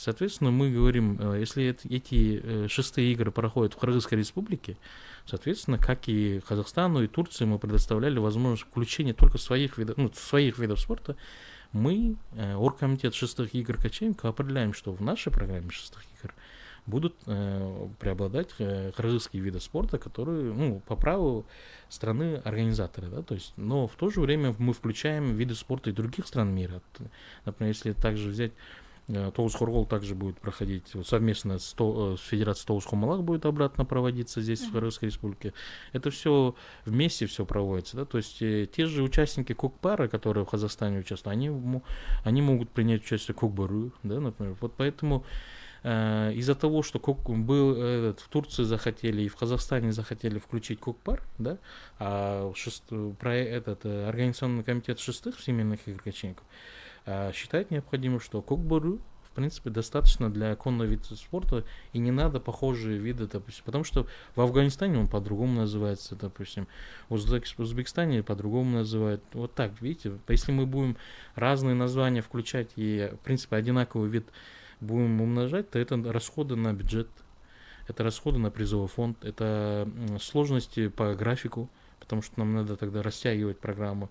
Соответственно, мы говорим, если эти шестые игры проходят в Кыргызской республике, соответственно, как и Казахстану, и Турции, мы предоставляли возможность включения только своих видов спорта. Мы, оргкомитет шестых игр Качаенко, определяем, что в нашей программе шестых игр будут преобладать кыргызские виды спорта, которые, по праву страны организаторы, да, то есть, но в то же время мы включаем виды спорта и других стран мира. Например, если также взять Тоус Хоргол, также будет проходить совместно с Федерацией Тоус Хомалак, будет обратно проводиться здесь, в Кыргызской республике. Это все вместе все проводится. Да? То есть те же участники Кукпара, которые в Казахстане участвуют, они могут принять участие в Кукбару, да, например. Вот поэтому из-за того, что в Турции захотели и в Казахстане захотели включить Кукпар, да, а организационный комитет шестых всемирных игр Каченко считает необходимым, что Кукбару в принципе достаточно для конного вида спорта, и не надо похожие виды, допустим, потому что в Афганистане он по-другому называется, допустим, в Узбекистане по-другому называют. Вот так, видите, если мы будем разные названия включать и, в принципе, одинаковый вид будем умножать, то это расходы на бюджет, это расходы на призовой фонд, это сложности по графику, потому что нам надо тогда растягивать программу.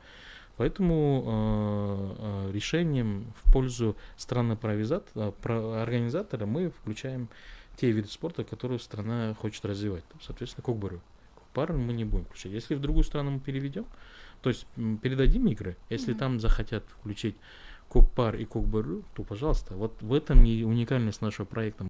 Поэтому решением в пользу организатора мы включаем те виды спорта, которые страна хочет развивать. Соответственно, Кукбару. Кукпар мы не будем включать. Если в другую страну мы переведем, то есть передадим игры, если там захотят включить Кукпар и Кукбару, то, пожалуйста. Вот в этом и уникальность нашего проекта.